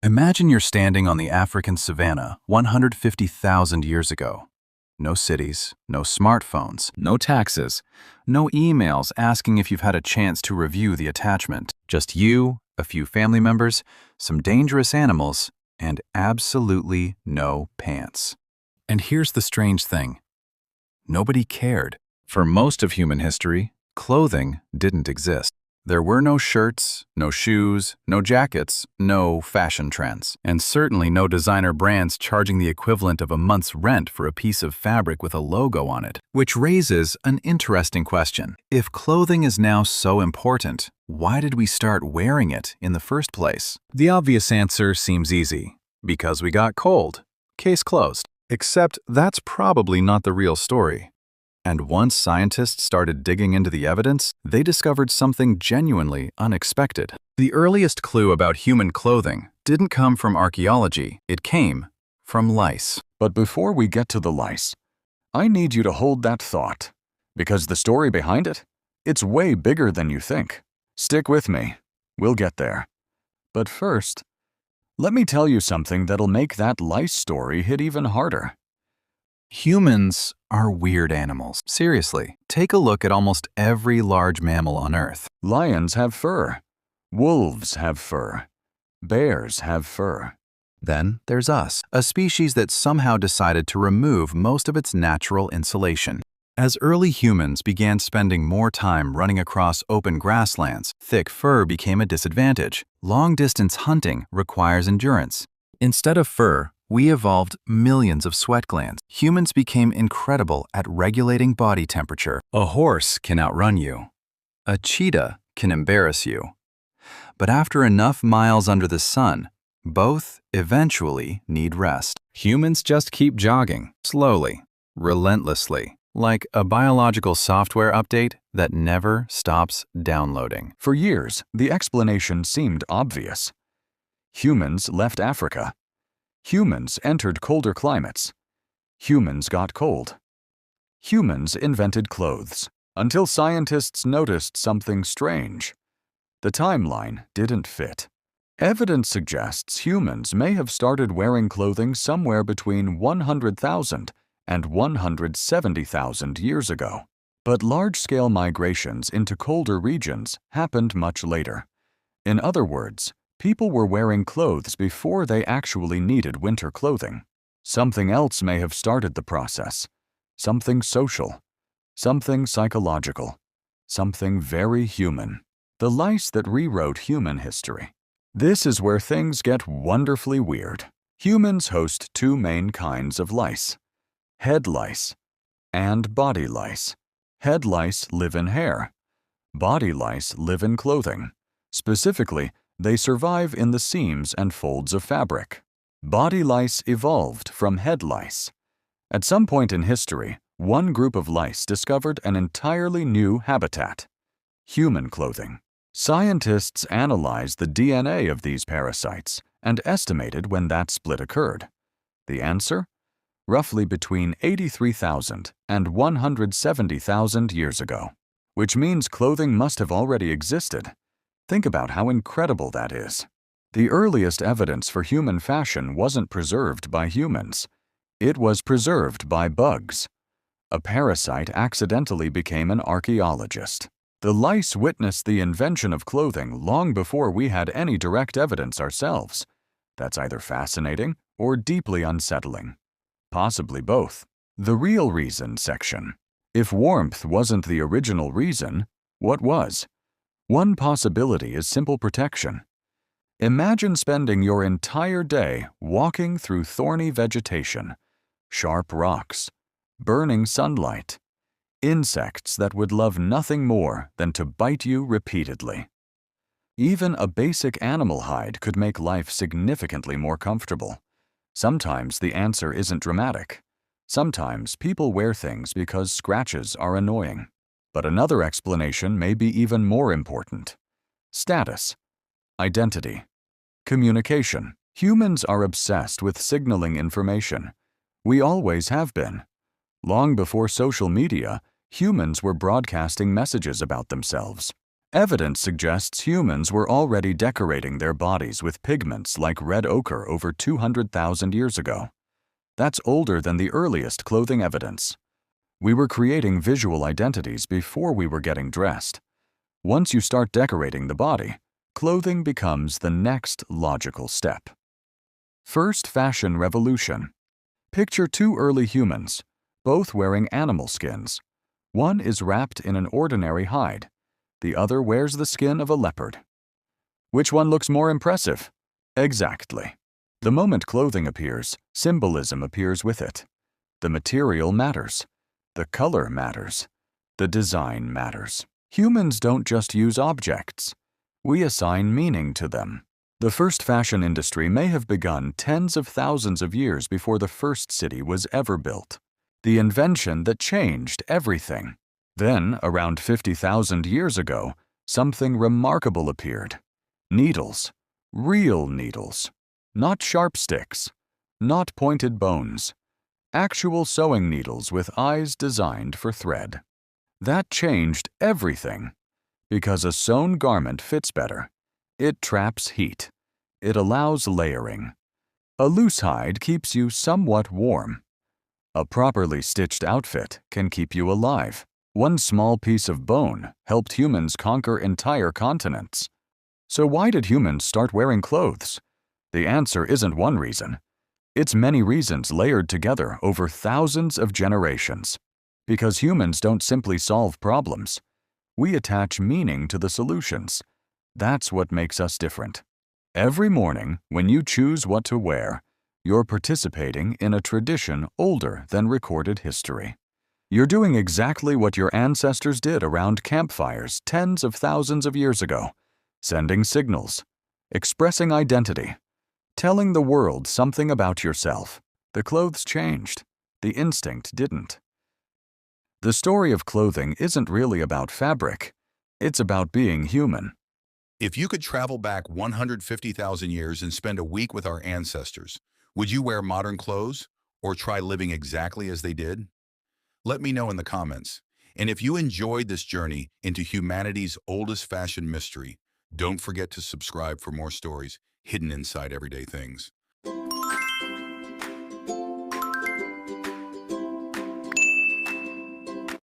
Imagine you're standing on the African savanna 150,000 years ago. No cities, no smartphones, no taxes, no emails asking if you've had a chance to review the attachment. Just you, a few family members, some dangerous animals, and absolutely no pants. And here's the strange thing. Nobody cared. For most of human history, clothing didn't exist. There were no shirts, no shoes, no jackets, no fashion trends, and certainly no designer brands charging the equivalent of a month's rent for a piece of fabric with a logo on it. Which raises an interesting question. If clothing is now so important, why did we start wearing it in the first place? The obvious answer seems easy. Because we got cold. Case closed. Except that's probably not the real story. And once scientists started digging into the evidence, they discovered something genuinely unexpected. The earliest clue about human clothing didn't come from archaeology, it came from lice. But before we get to the lice, I need you to hold that thought, because the story behind it, it's way bigger than you think. Stick with me, we'll get there. But first, let me tell you something that'll make that lice story hit even harder. Humans are weird animals. Seriously, take a look at almost every large mammal on Earth. Lions have fur. Wolves have fur. Bears have fur. Then there's us, a species that somehow decided to remove most of its natural insulation. As early humans began spending more time running across open grasslands, thick fur became a disadvantage. Long-distance hunting requires endurance. Instead of fur, we evolved millions of sweat glands. Humans became incredible at regulating body temperature. A horse can outrun you. A cheetah can embarrass you. But after enough miles under the sun, both eventually need rest. Humans just keep jogging, slowly, relentlessly, like a biological software update that never stops downloading. For years, the explanation seemed obvious. Humans left Africa. Humans entered colder climates. Humans got cold. Humans invented clothes, until scientists noticed something strange. The timeline didn't fit. Evidence suggests humans may have started wearing clothing somewhere between 100,000 and 170,000 years ago. But large-scale migrations into colder regions happened much later. In other words, people were wearing clothes before they actually needed winter clothing. Something else may have started the process. Something social. Something psychological. Something very human. The lice that rewrote human history. This is where things get wonderfully weird. Humans host two main kinds of lice: head lice and body lice. Head lice live in hair. Body lice live in clothing. Specifically, they survive in the seams and folds of fabric. Body lice evolved from head lice. At some point in history, one group of lice discovered an entirely new habitat: human clothing. Scientists analyzed the DNA of these parasites and estimated when that split occurred. The answer? Roughly between 83,000 and 170,000 years ago, which means clothing must have already existed. Think about how incredible that is. The earliest evidence for human fashion wasn't preserved by humans. It was preserved by bugs. A parasite accidentally became an archaeologist. The lice witnessed the invention of clothing long before we had any direct evidence ourselves. That's either fascinating or deeply unsettling. Possibly both. The real reason section. If warmth wasn't the original reason, what was? One possibility is simple protection. Imagine spending your entire day walking through thorny vegetation, sharp rocks, burning sunlight, insects that would love nothing more than to bite you repeatedly. Even a basic animal hide could make life significantly more comfortable. Sometimes the answer isn't dramatic. Sometimes people wear things because scratches are annoying. But another explanation may be even more important. Status, identity, communication. Humans are obsessed with signaling information. We always have been. Long before social media, humans were broadcasting messages about themselves. Evidence suggests humans were already decorating their bodies with pigments like red ochre over 200,000 years ago. That's older than the earliest clothing evidence. We were creating visual identities before we were getting dressed. Once you start decorating the body, clothing becomes the next logical step. First fashion revolution. Picture two early humans, both wearing animal skins. One is wrapped in an ordinary hide. The other wears the skin of a leopard. Which one looks more impressive? Exactly. The moment clothing appears, symbolism appears with it. The material matters. The color matters. The design matters. Humans don't just use objects. We assign meaning to them. The first fashion industry may have begun tens of thousands of years before the first city was ever built. The invention that changed everything. Then, around 50,000 years ago, something remarkable appeared. Needles. Real needles. Not sharp sticks. Not pointed bones. Actual sewing needles with eyes designed for thread. That changed everything. Because a sewn garment fits better. It traps heat. It allows layering. A loose hide keeps you somewhat warm. A properly stitched outfit can keep you alive. One small piece of bone helped humans conquer entire continents. So why did humans start wearing clothes? The answer isn't one reason. It's many reasons layered together over thousands of generations. Because humans don't simply solve problems. We attach meaning to the solutions. That's what makes us different. Every morning, when you choose what to wear, you're participating in a tradition older than recorded history. You're doing exactly what your ancestors did around campfires tens of thousands of years ago, sending signals, expressing identity, telling the world something about yourself. The clothes changed. The instinct didn't. The story of clothing isn't really about fabric. It's about being human. If you could travel back 150,000 years and spend a week with our ancestors, would you wear modern clothes or try living exactly as they did? Let me know in the comments. And if you enjoyed this journey into humanity's oldest fashion mystery, don't forget to subscribe for more stories hidden inside everyday things.